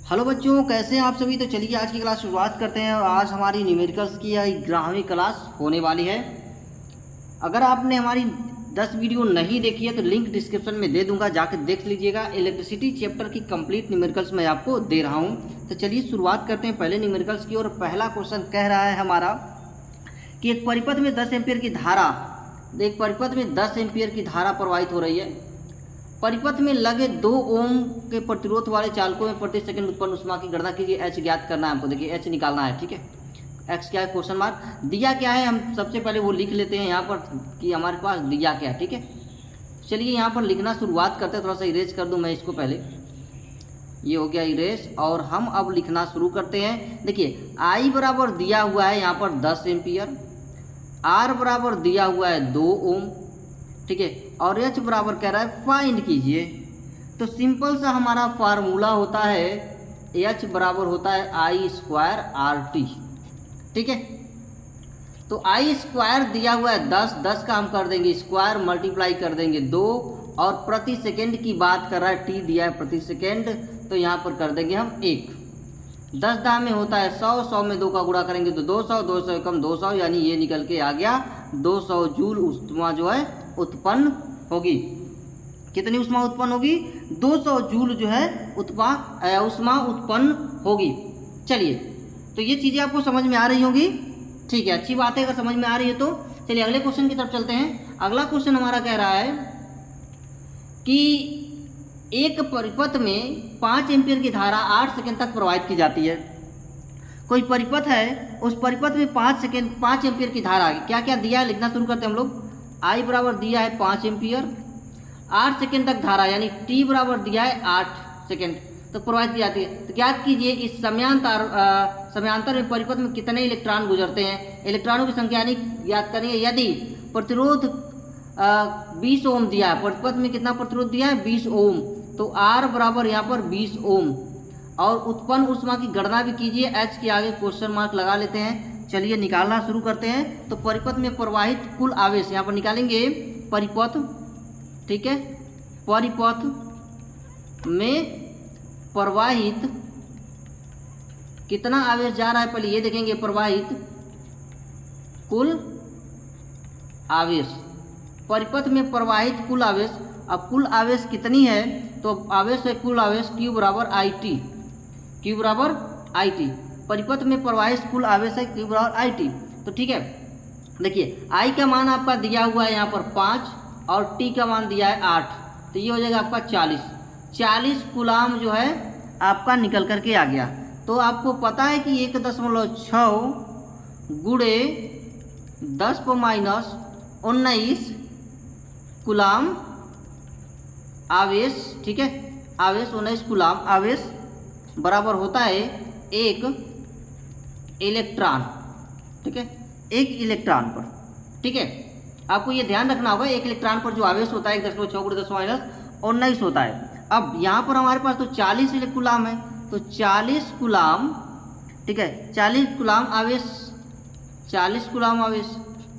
Hello बच्चों, कैसे हैं आप सभी। तो चलिए आज की क्लास शुरुआत करते हैं। और आज हमारी न्यूमेरिकल्स की 11वीं क्लास होने वाली है। अगर आपने हमारी 10 वीडियो नहीं देखी है तो लिंक डिस्क्रिप्शन में दे दूंगा, जाकर देख लीजिएगा। इलेक्ट्रिसिटी चैप्टर की कंप्लीट न्यूमेरिकल्स मैं आपको दे रहा हूं। तो चलिए शुरुआत करते हैं पहले न्यूमेरिकल्स की। और पहला क्वेश्चन कह रहा है हमारा कि एक परिपथ में 10 एम्पीयर की धारा प्रवाहित हो रही है। परिपथ में लगे 2 ओम के प्रतिरोध वाले चालकों में प्रति सेकंड उत्पन्न ऊष्मा की गणना कीजिए। एच ज्ञात करना है हमको। देखिए एच निकालना है, ठीक है। एक्स क्या है, क्वेश्चन मार्क। दिया क्या है हम सबसे पहले वो लिख लेते हैं यहाँ पर कि हमारे पास दिया क्या है, ठीक है। चलिए यहाँ पर लिखना शुरुआत करते हैं। थोड़ा सा इरेज कर दूँ मैं इसको पहले। ये हो गया इरेज। और हम अब लिखना शुरू करते हैं। देखिए आई बराबर दिया हुआ है यहाँ पर 10 एम्पियर, आर बराबर दिया हुआ है 2 ओम, ठीक है। और एच बराबर कह रहा है फाइंड कीजिए। तो सिंपल सा हमारा फार्मूला होता है एच बराबर होता है आई स्क्वायर आर टी, ठीक है। तो आई स्क्वायर दिया हुआ है 10 का हम कर देंगे स्क्वायर, मल्टीप्लाई कर देंगे 2। और प्रति सेकेंड की बात कर रहा है, टी दिया है प्रति सेकेंड, तो यहाँ पर कर देंगे हम 1। 10 दाम में होता है 100, 100 में 2 का गुणा करेंगे तो 200, 200 कम 200, यानी ये निकल के आ गया 200 जूल ऊष्मा जो है उत्पन्न होगी। कितनी ऊष्मा उत्पन्न होगी? 200 जूल जो है ऊष्मा उत्पन्न होगी। चलिए, तो ये चीज़ें आपको समझ में आ रही होंगी, ठीक है। अच्छी बात है अगर समझ में आ रही है तो। चलिए अगले क्वेश्चन की तरफ चलते हैं। अगला क्वेश्चन हमारा कह रहा है कि एक परिपथ में 5 एम्पीयर की धारा 8 सेकंड तक प्रवाहित की जाती है। कोई परिपथ है, उस परिपथ में 5 एम्पीयर की धारा क्या क्या दिया है लिखना शुरू करते हैं हम लोग। आई बराबर दिया है 5 एम्पीयर, 8 सेकेंड तक धारा यानी टी बराबर दिया है 8 सेकेंड तो प्रवाहित की जाती है। तो ज्ञात कीजिए इस समयांतर में परिपथ में कितने इलेक्ट्रॉन गुजरते हैं। इलेक्ट्रॉनों की संख्या ज्ञात करेंगे। यदि प्रतिरोध 20 ओम दिया है, परिपथ में कितना प्रतिरोध दिया है 20 ओम, तो आर बराबर यहाँ पर 20 ओम। और उत्पन्न ऊष्मा की गणना भी कीजिए। एच के आगे क्वेश्चन मार्क लगा लेते हैं। चलिए निकालना शुरू करते हैं। तो परिपथ में प्रवाहित कुल आवेश यहाँ पर निकालेंगे। परिपथ, ठीक है, परिपथ में प्रवाहित कितना आवेश जा रहा है पहले ये देखेंगे। प्रवाहित कुल आवेश, परिपथ में प्रवाहित कुल आवेश। अब कुल आवेश कितनी है तो आवेश है कुल आवेश Q बराबर आई टी, Q बराबर आई टी। परिपथ में प्रवाहित कुल आवेश है Q बराबर आई टी। तो ठीक है, देखिए I का मान आपका दिया हुआ है यहाँ पर 5 और T का मान दिया है 8, तो ये हो जाएगा आपका 40 कूलाम जो है आपका निकल करके आ गया। तो आपको पता है कि 1.6 गुणे 10⁻19 कूलाम आवेश, ठीक है, आवेश 19 कूलाम आवेश बराबर होता है 1 इलेक्ट्रॉन, ठीक है, 1 इलेक्ट्रॉन पर, ठीक है। आपको ये ध्यान रखना होगा 1 इलेक्ट्रॉन पर जो आवेश होता है 1.6 गुणे 10⁻19 होता है। अब यहाँ पर हमारे पास तो 40 कूलाम है, तो 40 कूलाम, ठीक है, 40 कूलाम आवेश, 40 कूलाम आवेश,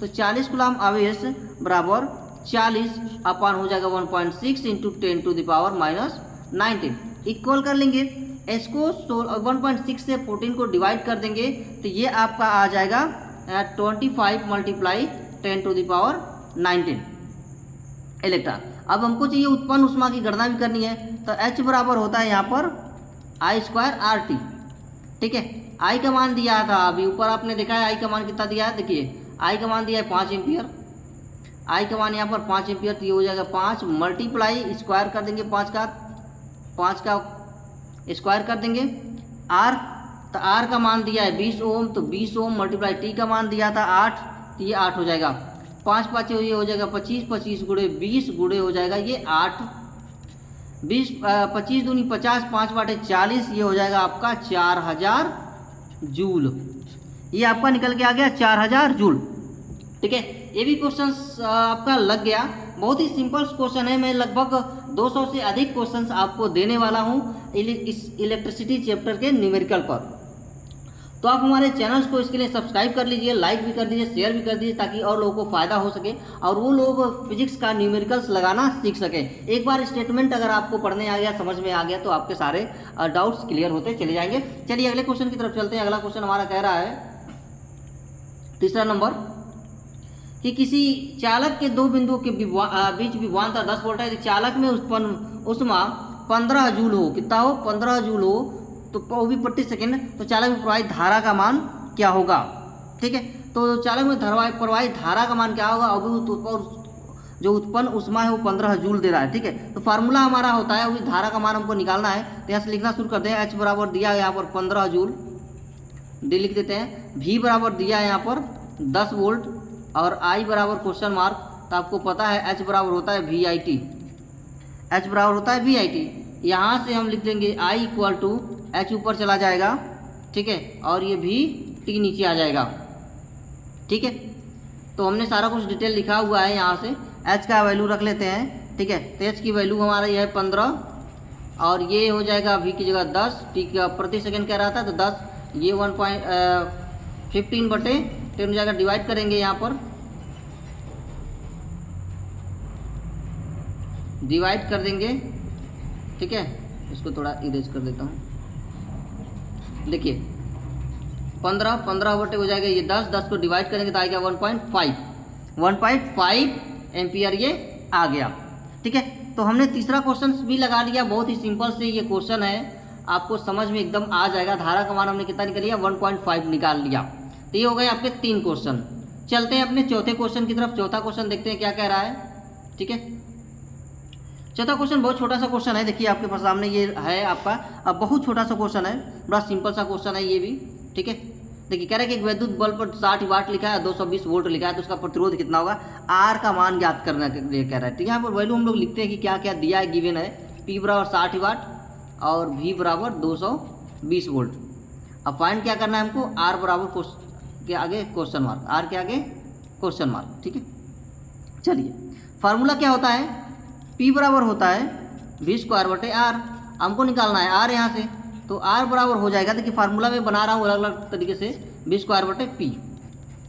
तो 40 कूलाम आवेश बराबर 40 अपान हो जाएगा 1.6 इंटू 10⁻19 इक्वल कर लेंगे। इसको 1.6 से 14 को डिवाइड कर देंगे तो ये आपका आ जाएगा 25 × 10⁻19 इलेक्ट्रॉन। अब हमको चाहिए उत्पन्न ऊष्मा की गणना भी करनी है। तो H बराबर होता है यहाँ पर आई स्क्वायर आर टी, ठीक है। आई का मान दिया था अभी ऊपर आपने देखा है। आई का मान कितना दिया है, देखिए आई का मान दिया है 5 एम्पियर, आई का मान यहाँ पर 5 एम्पियर, तो ये हो जाएगा 5 मल्टीप्लाई स्क्वायर कर देंगे 5 का स्क्वायर कर देंगे आर। तो आर का मान दिया है 20 ओम, तो 20 ओम मल्टीप्लाई टी का मान दिया था 8, तो ये 8 हो जाएगा। 5 5 ये हो जाएगा 25, 25 गुणे 20 गुणे हो जाएगा ये 8, 20 25 दूनी 50, 5 बाटे 40, ये हो जाएगा आपका 4000 जूल। ये आपका निकल के आ गया 4000 जूल, ठीक है। ये भी क्वेश्चन आपका लग गया। बहुत ही सिंपल क्वेश्चन है। मैं लगभग 200 से अधिक क्वेश्चंस आपको देने वाला हूँ इस इलेक्ट्रिसिटी चैप्टर के न्यूमेरिकल पर। तो आप हमारे चैनल्स को इसके लिए सब्सक्राइब कर लीजिए, लाइक भी कर दीजिए, शेयर भी कर दीजिए, ताकि और लोगों को फ़ायदा हो सके और वो लोग फिजिक्स का न्यूमेरिकल्स लगाना सीख सकें। एक बार स्टेटमेंट अगर आपको पढ़ने आ गया, समझ में आ गया, तो आपके सारे डाउट्स क्लियर होते चले जाएंगे। चलिए अगले क्वेश्चन की तरफ चलते हैं। अगला क्वेश्चन हमारा कह रहा है तीसरा नंबर कि किसी चालक के दो बिंदुओं के बीच विभवांतर 10 वोल्ट है। चालक में उत्पन्न ऊष्मा 15 जूल हो, कितना हो, 15 जूल हो, तो वो भी प्रति सेकेंड। तो चालक में प्रवाहित धारा का मान क्या होगा? ठीक है, तो चालक में प्रवाहित धारा का मान क्या होगा? और जो उत्पन्न ऊष्मा है वो 15 जूल दे रहा है। ठीक है, तो फार्मूला हमारा होता है, अभी धारा का मान हमको निकालना है। तो यहाँ से लिखना शुरू करते हैं। H बराबर दिया है यहाँ पर 15 जूल, डी लिख देते हैं। V बराबर दिया है यहाँ पर 10 वोल्ट और I बराबर क्वेश्चन मार्क। तो आपको पता है H बराबर होता है VIT, H बराबर होता है VIT। यहाँ से हम लिख देंगे I इक्वल टू H ऊपर चला जाएगा, ठीक है, और ये VT नीचे आ जाएगा। ठीक है, तो हमने सारा कुछ डिटेल लिखा हुआ है। यहाँ से H का वैल्यू रख लेते हैं। ठीक है, तो H की वैल्यू हमारा ये है 15 और ये हो जाएगा V की जगह 10, ठीक है, प्रति सेकंड कह रहा था, तो 10, ये 1.15/10 हो जाएगा। डिवाइड करेंगे, यहाँ पर डिवाइड कर देंगे। ठीक है, इसको थोड़ा इरेज कर देता हूँ। देखिए 15 हो जाएगा, ये 10 को डिवाइड करेंगे तो आएगा 1.5 एम्पियर ये आ गया। ठीक है, तो हमने तीसरा क्वेश्चन भी लगा लिया। बहुत ही सिंपल से ये क्वेश्चन है, आपको समझ में एकदम आ जाएगा। धारा का मान हमने कितना निकाल लिया? 1.5 निकाल लिया। तो ये हो गए आपके 3 क्वेश्चन। चलते हैं अपने चौथे क्वेश्चन की तरफ। चौथा क्वेश्चन देखते हैं क्या कह रहा है। ठीक है, चौथा क्वेश्चन बहुत छोटा सा क्वेश्चन है। देखिए आपके पास सामने ये है आपका, अब बहुत छोटा सा क्वेश्चन है, बड़ा सिंपल सा क्वेश्चन है ये भी। ठीक है, देखिए कह रहे हैं कि एक विद्युत बल्ब पर 60 वाट लिखा है, 220 वोल्ट लिखा है, तो उसका प्रतिरोध कितना होगा? आर का मान ज्ञात करने के लिए कह रहा है। ठीक है, यहाँ पर वैल्यू हम लोग लिखते हैं कि क्या क्या दिया है, गिवन है। पी बराबर 60 वाट और वी बराबर 220 वोल्ट। अब फाइंड क्या करना है हमको? आर बराबर के आगे क्वेश्चन मार्क, आर के आगे क्वेश्चन मार्क। ठीक है, चलिए फार्मूला क्या होता है? P बराबर होता है V²/R। हमको निकालना है R यहाँ से, तो R बराबर हो जाएगा। देखिए फार्मूला में बना रहा हूँ अलग अलग तरीके से, V²/P।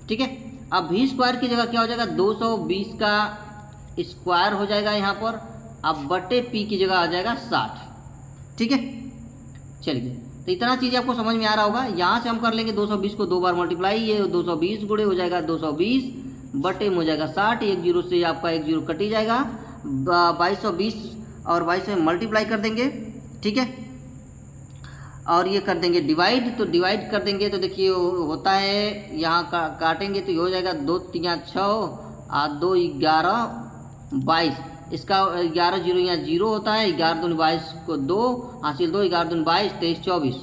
ठीक है, अब V² की जगह क्या हो जाएगा? 220 का स्क्वायर हो जाएगा यहाँ पर, अब बटे P की जगह आ जाएगा 60। ठीक है, चलिए तो इतना चीज़ आपको समझ में आ रहा होगा। यहाँ से हम कर लेंगे 220 को 2 बार मल्टीप्लाई, ये 220 गुणे हो जाएगा 220 बटे में हो जाएगा 60। एक जीरो से आपका एक जीरो कट ही जाएगा, 2220 और 22 में मल्टीप्लाई कर देंगे। ठीक है, और ये कर देंगे डिवाइड, तो डिवाइड कर देंगे तो देखिए होता है, यहाँ काटेंगे तो ये हो जाएगा 2 3 6 और 2 11 22। इसका 11 जीरो यहाँ जीरो होता है, 11 दूनी 22 को 2 हासिल 2, 11 दूनी 22, 23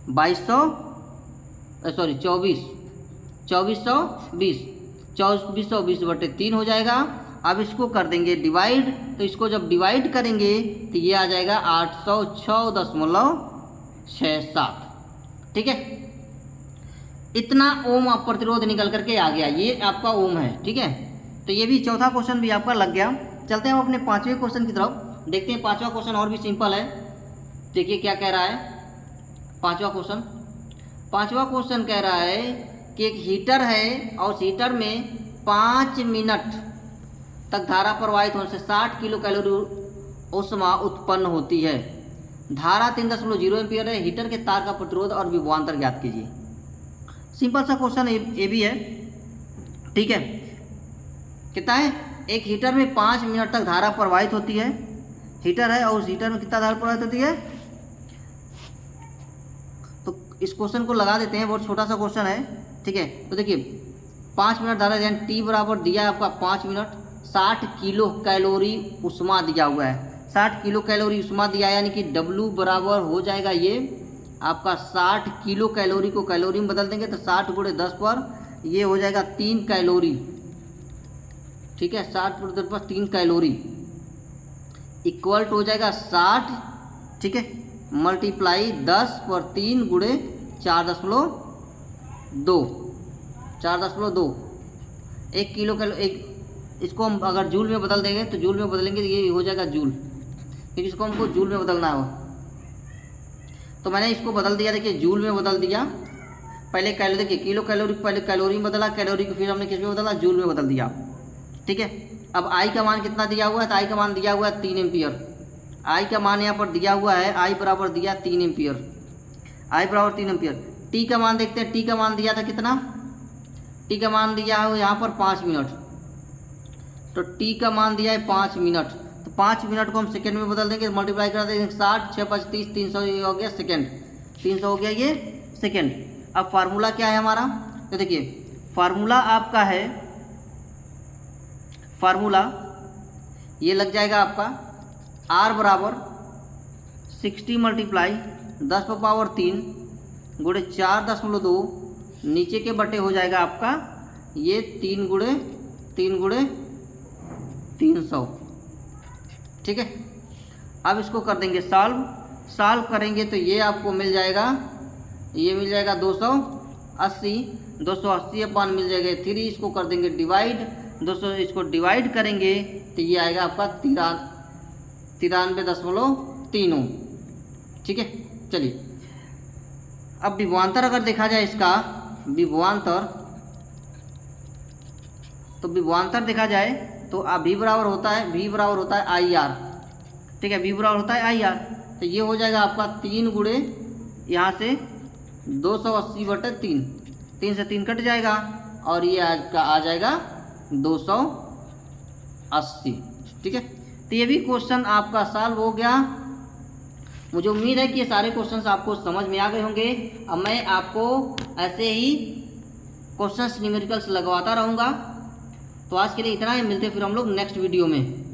24, 2420 2420 बटे 3 हो जाएगा। अब इसको कर देंगे डिवाइड, तो इसको जब डिवाइड करेंगे तो ये आ जाएगा 806.67। ठीक है, इतना ओम आप प्रतिरोध निकल करके आ गया, ये आपका ओम है। ठीक है, तो ये भी चौथा क्वेश्चन भी आपका लग गया। चलते हैं हम अपने पांचवें क्वेश्चन की तरफ, देखते हैं। पांचवा क्वेश्चन और भी सिंपल है। देखिए क्या कह रहा है पांचवा क्वेश्चन कह रहा है कि एक हीटर है और हीटर में 5 मिनट तक धारा प्रवाहित होने से 60 किलो कैलोरी ऊष्मा उत्पन्न होती है। धारा 3.0 एम्पियर है। हीटर के तार का प्रतिरोध और विभवांतर ज्ञात कीजिए। सिंपल सा क्वेश्चन ये भी है। ठीक है, कितना है? एक हीटर में 5 मिनट तक धारा प्रवाहित होती है। हीटर है और उस हीटर में कितना धारा प्रवाहित होती है? तो इस क्वेश्चन को लगा देते हैं, बहुत छोटा सा क्वेश्चन है। ठीक है, तो देखिए 5 मिनट धारा, यानी टी बराबर दिया है आपका 5 मिनट, 60 किलो कैलोरी ऊष्मा दिया हुआ है। 60 किलो कैलोरी ऊष्मा दिया है, यानी कि W बराबर हो जाएगा ये आपका 60 किलो कैलोरी को कैलोरी में बदल देंगे तो 60 × 10 पर ये हो जाएगा 3 कैलोरी। ठीक है, 60 × 10 पर 3 कैलोरी इक्वल टू हो जाएगा 60। ठीक है, मल्टीप्लाई 10 पर 3 × 4.2 1 किलो कैलो एक। इसको हम अगर जूल में बदल देंगे तो जूल में बदलेंगे तो ये हो जाएगा जूल, क्योंकि इसको हमको जूल में बदलना है। तो मैंने इसको बदल दिया, देखिए जूल में बदल दिया। पहले कैलोरी, देखिए किलो कैलोरी पहले कैलोरी में बदला, कैलोरी को फिर हमने किस में बदला, जूल में बदल दिया, ठीक है। अब आई का मान कितना दिया हुआ है, तो आई का मान दिया हुआ है 3 एम्पियर। आई का मान यहाँ पर दिया हुआ है, आई बराबर दिया 3 एम्पियर, आई बराबर 3 एम्पियर। टी का मान देखते हैं, टी का मान दिया था कितना, टी का मान दिया है यहाँ पर 5 मिनट, तो टी का मान दिया है 5 मिनट, तो 5 मिनट को हम सेकेंड में बदल देंगे, मल्टीप्लाई कर देंगे 60, 6 5 30, 300 ये हो गया सेकेंड, 300 हो गया ये सेकेंड। अब फार्मूला क्या है हमारा, तो देखिए फार्मूला आपका है, फार्मूला ये लग जाएगा आपका R बराबर 60 मल्टीप्लाई 10⁻³ गुणे 4.2, नीचे के बटे हो जाएगा आपका ये 3 गुणे 300, ठीक है। अब इसको कर देंगे सॉल्व करेंगे तो ये आपको मिल जाएगा, ये मिल जाएगा 280 अपान मिल जाएगा 3, इसको कर देंगे डिवाइड, 200 इसको डिवाइड करेंगे तो ये आएगा आपका 93.3 ओम, ठीक है। चलिए अब विभवांतर अगर देखा जाए इसका विभवांतर, तो विभवांतर देखा जाए तो V बराबर होता है IR, ठीक है, V बराबर होता है IR, तो ये हो जाएगा आपका 3 गुणे यहाँ से 280/3, 3 से 3 कट जाएगा और ये आपका आ जाएगा 280, ठीक है। तो ये भी क्वेश्चन आपका सॉल्व हो गया। मुझे उम्मीद है कि ये सारे क्वेश्चंस आपको समझ में आ गए होंगे। अब मैं आपको ऐसे ही क्वेश्चंस न्यूमेरिकल्स लगवाता रहूँगा। तो आज के लिए इतना ही, मिलते हैं फिर हम लोग नेक्स्ट वीडियो में।